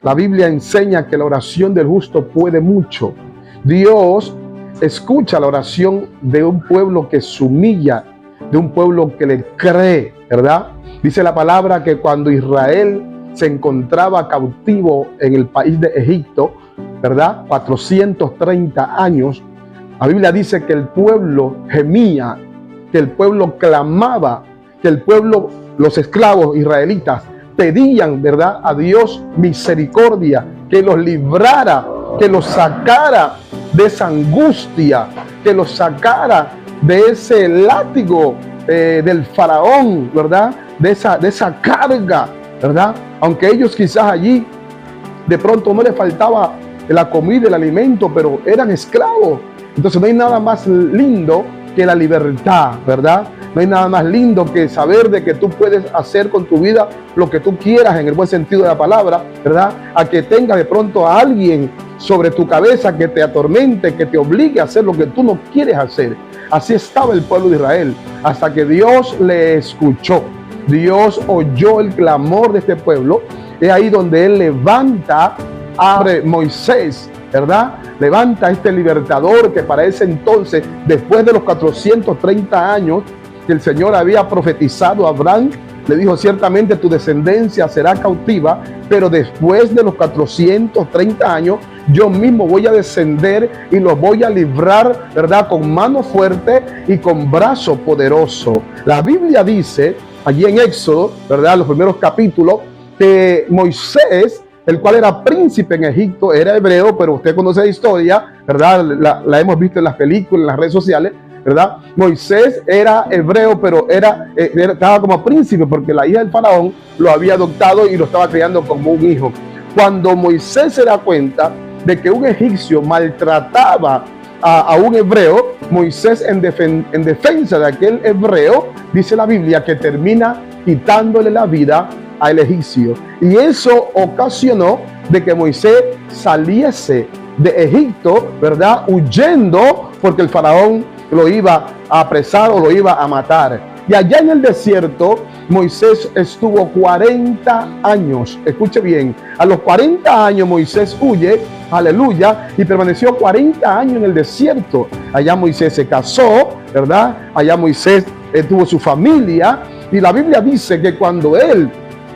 La Biblia enseña que la oración del justo puede mucho. Dios escucha la oración de un pueblo que se humilla, de un pueblo que le cree, ¿verdad? Dice la palabra que cuando Israel se encontraba cautivo en el país de Egipto, ¿verdad? 430 años, la Biblia dice que el pueblo gemía, que el pueblo clamaba, que el pueblo, los esclavos israelitas, pedían, ¿verdad?, a Dios misericordia, que los librara, que los sacara de esa angustia, que los sacara de ese látigo del faraón, ¿verdad?, de esa carga, ¿verdad? Aunque ellos quizás allí de pronto no les faltaba la comida, el alimento, pero eran esclavos. Entonces no hay nada más lindo que la libertad, ¿verdad? No hay nada más lindo que saber de que tú puedes hacer con tu vida lo que tú quieras en el buen sentido de la palabra, ¿verdad? A que tengas de pronto a alguien sobre tu cabeza que te atormente, que te obligue a hacer lo que tú no quieres hacer. Así estaba el pueblo de Israel, hasta que Dios le escuchó. Dios oyó el clamor de este pueblo. Es ahí donde Él levanta a Moisés, ¿verdad? Levanta a este libertador que para ese entonces, después de los 430 años que el Señor había profetizado a Abraham, le dijo: ciertamente tu descendencia será cautiva, pero después de los 430 años yo mismo voy a descender y los voy a librar, ¿verdad?, con mano fuerte y con brazo poderoso. La Biblia dice allí en Éxodo, ¿verdad?, los primeros capítulos, que Moisés, el cual era príncipe en Egipto, era hebreo, pero usted conoce la historia, ¿verdad? La hemos visto en las películas, en las redes sociales, ¿verdad? Moisés era hebreo, pero estaba como príncipe porque la hija del faraón lo había adoptado y lo estaba criando como un hijo. Cuando Moisés se da cuenta de que un egipcio maltrataba a un hebreo, Moisés en defensa de aquel hebreo, dice la Biblia que termina quitándole la vida al egipcio. Y eso ocasionó de que Moisés saliese de Egipto, ¿verdad?, huyendo, porque el faraón lo iba a apresar o lo iba a matar. Y allá en el desierto, Moisés estuvo 40 años. Escuche bien, a los 40 años Moisés huye, aleluya, y permaneció 40 años en el desierto. Allá Moisés se casó, ¿verdad? Allá Moisés tuvo su familia. Y la Biblia dice que cuando él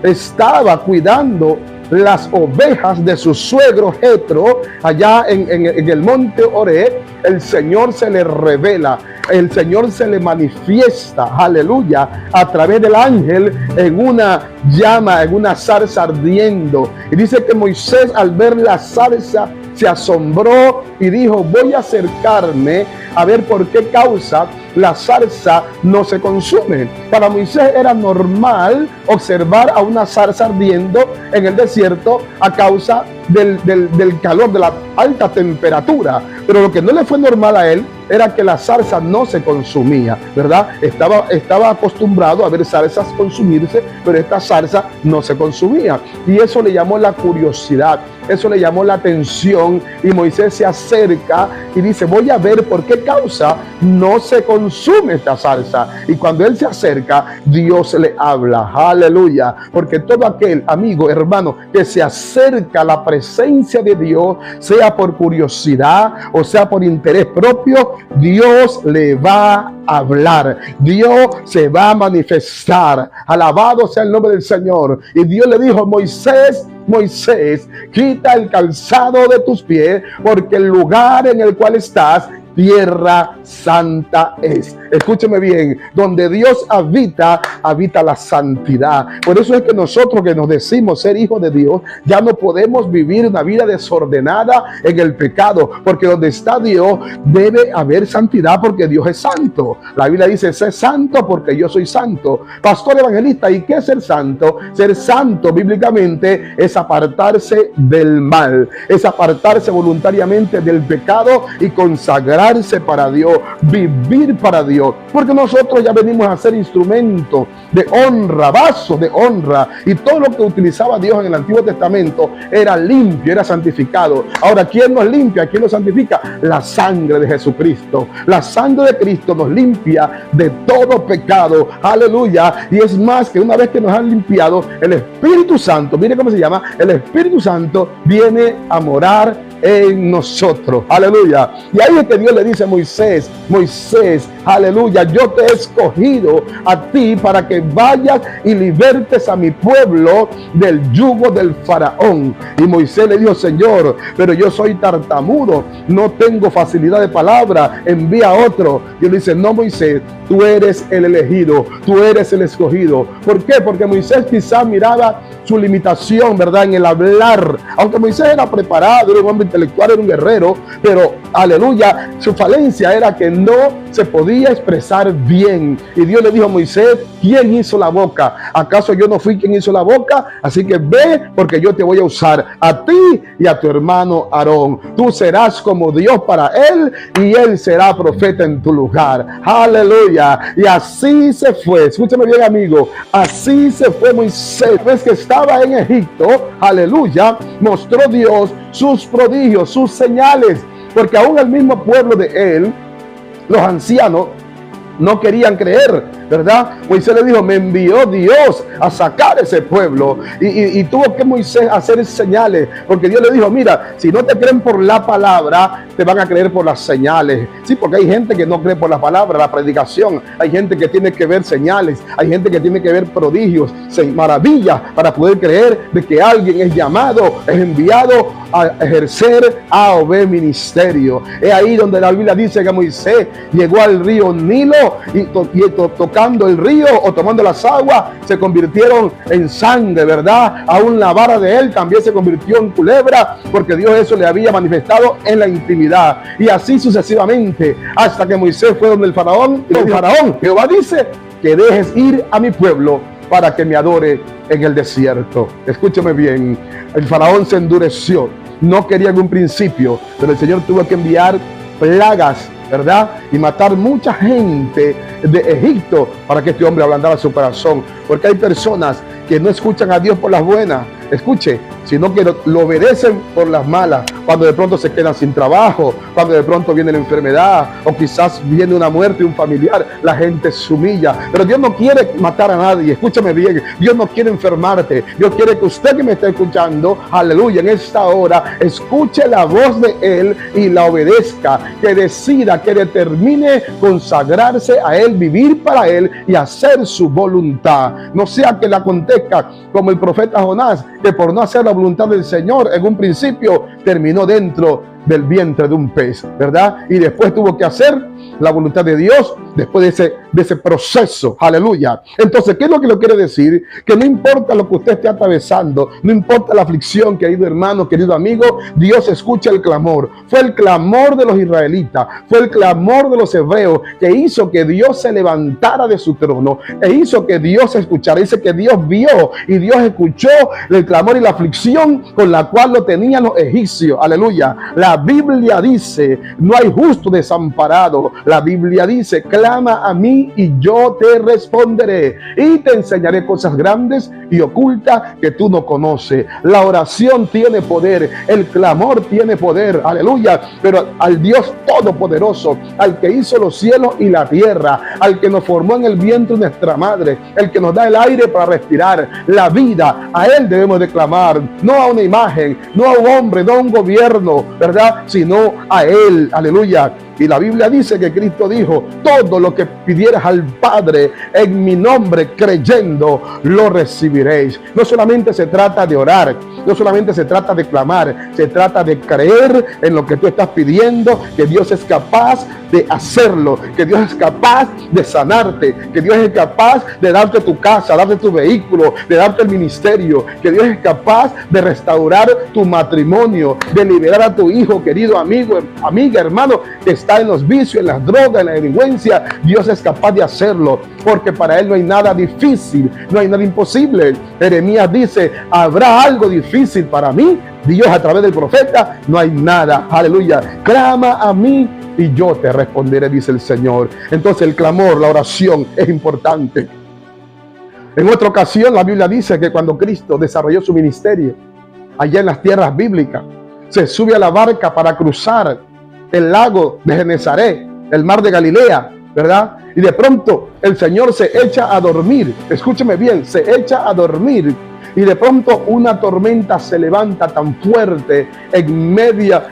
estaba cuidando las ovejas de su suegro Jetro, allá en el monte Oreb, el Señor se le revela, el Señor se le manifiesta, aleluya, a través del ángel en una llama, en una zarza ardiendo. Y dice que Moisés, al ver la zarza, se asombró y dijo: voy a acercarme a ver por qué causa la zarza no se consume. Para Moisés era normal observar a una zarza ardiendo en el desierto a causa del calor, de la alta temperatura. Pero lo que no le fue normal a él era que la zarza no se consumía, ¿verdad? Estaba acostumbrado a ver zarzas consumirse, pero esta zarza no se consumía. Y eso le llamó la curiosidad, eso le llamó la atención, y Moisés se acerca y dice: voy a ver por qué causa no se consume esta zarza. Y cuando él se acerca, Dios le habla, aleluya, porque todo aquel amigo, hermano, que se acerca a la presencia de Dios, sea por curiosidad o sea por interés propio, Dios le va a hablar, Dios se va a manifestar. Alabado sea el nombre del Señor. Y Dios le dijo: Moisés, Moisés, quita el calzado de tus pies, porque el lugar en el cual estás, tierra santa es. Escúcheme bien, donde Dios habita, habita la santidad. Por eso es que nosotros que nos decimos ser hijos de Dios, ya no podemos vivir una vida desordenada en el pecado, porque donde está Dios debe haber santidad, porque Dios es santo. La Biblia dice: sé santo porque yo soy santo. Pastor evangelista, ¿y qué es ser santo? Ser santo bíblicamente es apartarse del mal, es apartarse voluntariamente del pecado y consagrarse para Dios, vivir para Dios. limpio, porque nosotros ya venimos a ser instrumentos de honra, vasos de honra, y todo lo que utilizaba Dios en el Antiguo Testamento era limpio, era santificado. Ahora, ¿quién nos limpia? ¿Quién nos santifica? La sangre de Jesucristo. La sangre de Cristo nos limpia de todo pecado. Aleluya. Y es más, que una vez que nos han limpiado, el Espíritu Santo, mire cómo se llama, el Espíritu Santo viene a morar en nosotros. Aleluya. Y ahí es que Dios le dice a Moisés: Moisés, aleluya, yo te he escogido a ti para que vayas y libertes a mi pueblo del yugo del faraón. Y Moisés le dijo: Señor, pero yo soy tartamudo, no tengo facilidad de palabra, envía a otro. Y él dice: no, Moisés, tú eres el elegido, tú eres el escogido. ¿Por qué? Porque Moisés quizá miraba su limitación, ¿verdad?, en el hablar. Aunque Moisés era preparado, era un hombre intelectual, era un guerrero, pero aleluya, su falencia era que no se podía expresar bien. Y Dios le dijo a Moisés: ¿quién hizo la boca? ¿Acaso yo no fui quien hizo la boca? Así que ve, porque yo te voy a usar a ti y a tu hermano Aarón. Tú serás como Dios para él y él será profeta en tu lugar. Aleluya. Y así se fue. Escúchame bien, amigo. Así se fue Moisés. Ves que estaba en Egipto, aleluya, mostró Dios sus prodigios, sus señales, porque aún el mismo pueblo de él, los ancianos, no querían creer, ¿verdad? Moisés le dijo: me envió Dios a sacar ese pueblo, y tuvo que Moisés hacer señales, porque Dios le dijo: mira, si no te creen por la palabra, te van a creer por las señales. Sí, porque hay gente que no cree por la palabra, la predicación. Hay gente que tiene que ver señales, hay gente que tiene que ver prodigios, maravillas, para poder creer de que alguien es llamado, es enviado a ejercer A o B ministerio. Es ahí donde la Biblia dice que Moisés llegó al río Nilo y tocando el río o tomando las aguas se convirtieron en sangre, ¿verdad? Aún la vara de él también se convirtió en culebra, porque Dios eso le había manifestado en la intimidad. Y así sucesivamente, hasta que Moisés fue donde el faraón y le dijo: faraón, Jehová dice que dejes ir a mi pueblo para que me adore en el desierto. Escúchame bien, el faraón se endureció, no quería en un principio, pero el Señor tuvo que enviar plagas, ¿verdad?, y matar mucha gente de Egipto para que este hombre ablandara su corazón. Porque hay personas que no escuchan a Dios por las buenas, escuche, sino que lo obedecen por las malas. Cuando de pronto se quedan sin trabajo, cuando de pronto viene la enfermedad, o quizás viene una muerte de un familiar, la gente se humilla. Pero Dios no quiere matar a nadie, escúchame bien, Dios no quiere enfermarte. Dios quiere que usted que me está escuchando, aleluya, en esta hora, escuche la voz de Él y la obedezca, que decida, que determine consagrarse a Él, vivir para Él y hacer su voluntad. No sea que le acontezca como el profeta Jonás, que por no hacer la voluntad del Señor en un principio terminó dentro del vientre de un pez, ¿verdad? Y después tuvo que hacer la voluntad de Dios después de ese proceso, aleluya. Entonces, ¿qué es lo que le quiere decir? Que no importa lo que usted esté atravesando, no importa la aflicción, querido hermano, querido amigo, Dios escucha el clamor. Fue el clamor de los israelitas, fue el clamor de los hebreos que hizo que Dios se levantara de su trono e hizo que Dios escuchara. Dice que Dios vio y Dios escuchó el clamor y la aflicción con la cual lo tenían los egipcios, aleluya. La Biblia dice: no hay justo desamparado. La Biblia dice: clama a mí y yo te responderé y te enseñaré cosas grandes y ocultas que tú no conoces. La oración tiene poder, el clamor tiene poder, aleluya. Pero al Dios todopoderoso, al que hizo los cielos y la tierra, al que nos formó en el vientre de nuestra madre, el que nos da el aire para respirar, la vida, a Él debemos de clamar, no a una imagen, no a un hombre, no a un gobierno, ¿verdad?, sino a Él, aleluya. Y la Biblia dice que Cristo dijo: todo lo que pidieras al Padre en mi nombre, creyendo, lo recibiréis. No solamente se trata de orar, no solamente se trata de clamar, se trata de creer en lo que tú estás pidiendo, que Dios es capaz de hacerlo, que Dios es capaz de sanarte, que Dios es capaz de darte tu casa, darte tu vehículo, de darte el ministerio, que Dios es capaz de restaurar tu matrimonio, de liberar a tu hijo, querido amigo, amiga, hermano, que está en los vicios, en las drogas, en la delincuencia. Dios es capaz de hacerlo, porque para Él no hay nada difícil, no hay nada imposible. Jeremías dice: ¿habrá algo difícil para mí? Dios a través del profeta, no hay nada. Aleluya. Clama a mí y yo te responderé, dice el Señor. Entonces el clamor, la oración es importante. En otra ocasión la Biblia dice que cuando Cristo desarrolló su ministerio allá en las tierras bíblicas, se sube a la barca para cruzar el lago de Genesaret, el mar de Galilea, ¿verdad? Y de pronto el Señor se echa a dormir. Escúcheme bien, se echa a dormir. Y de pronto una tormenta se levanta tan fuerte en media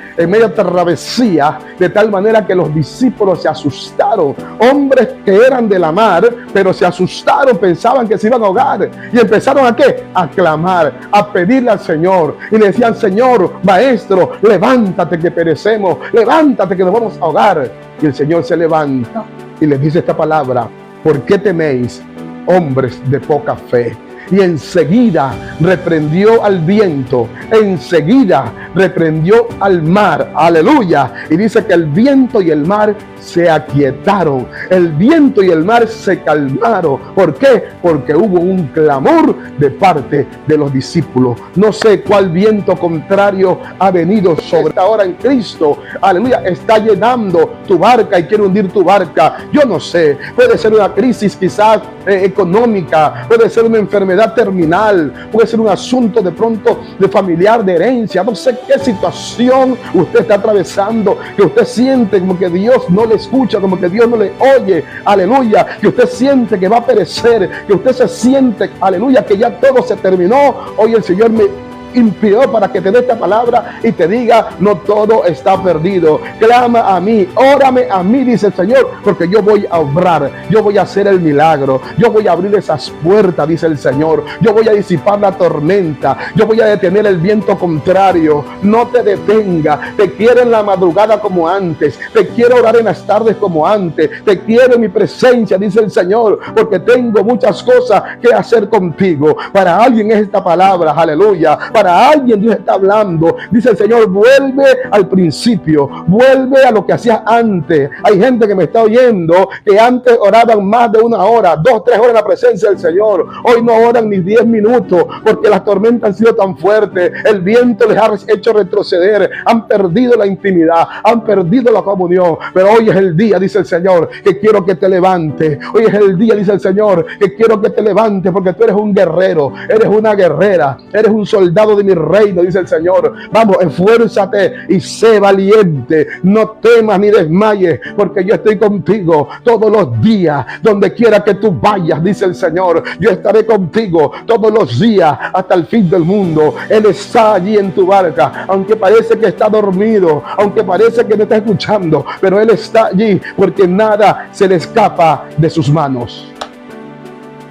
travesía, de tal manera que los discípulos se asustaron. Hombres que eran de la mar, pero se asustaron, pensaban que se iban a ahogar. Y empezaron ¿a qué? A clamar, a pedirle al Señor. Y le decían: Señor, Maestro, levántate que perecemos, levántate que nos vamos a ahogar. Y el Señor se levanta y les dice esta palabra: ¿por qué teméis, hombres de poca fe? Y enseguida reprendió al viento, enseguida reprendió al mar. Aleluya. Y dice que el viento y el mar se aquietaron, el viento y el mar se calmaron. ¿Por qué? Porque hubo un clamor de parte de los discípulos. No sé cuál viento contrario ha venido sobre esta hora en Cristo. Aleluya. Está llenando tu barca y quiere hundir tu barca. Yo no sé. Puede ser una crisis quizás económica, puede ser una enfermedad terminal, puede ser un asunto de pronto de familiar, de herencia. No sé qué situación usted está atravesando, que usted siente como que Dios no le escucha, como que Dios no le oye. Aleluya. Que usted siente que va a perecer, que usted se siente, aleluya, que ya todo se terminó. Hoy el Señor me inspiró para que te dé esta palabra y te diga: no todo está perdido. Clama a mí, órame a mí, dice el Señor, porque yo voy a obrar, yo voy a hacer el milagro, yo voy a abrir esas puertas, dice el Señor, yo voy a disipar la tormenta, yo voy a detener el viento contrario. No te detenga. Te quiero en la madrugada como antes, te quiero orar en las tardes como antes, te quiero en mi presencia, dice el Señor, porque tengo muchas cosas que hacer contigo. Para alguien es esta palabra, aleluya. Para alguien Dios está hablando. Dice el Señor: vuelve al principio, vuelve a lo que hacías antes. Hay gente que me está oyendo que antes oraban más de 1 hora, 2, 3 horas en la presencia del Señor. Hoy no oran ni 10 minutos porque las tormentas han sido tan fuertes, el viento les ha hecho retroceder, han perdido la intimidad, han perdido la comunión. Pero hoy es el día, dice el Señor, que quiero que te levantes. Hoy es el día, dice el Señor, que quiero que te levantes, porque tú eres un guerrero, eres una guerrera, eres un soldado de mi reino, dice el Señor. Vamos, esfuérzate y sé valiente. No temas ni desmayes, porque yo estoy contigo todos los días, donde quiera que tú vayas, dice el Señor. Yo estaré contigo todos los días hasta el fin del mundo. Él está allí en tu barca, aunque parece que está dormido, aunque parece que no está escuchando, pero Él está allí, porque nada se le escapa de sus manos.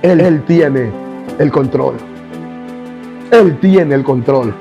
Él tiene el control. Él tiene el control.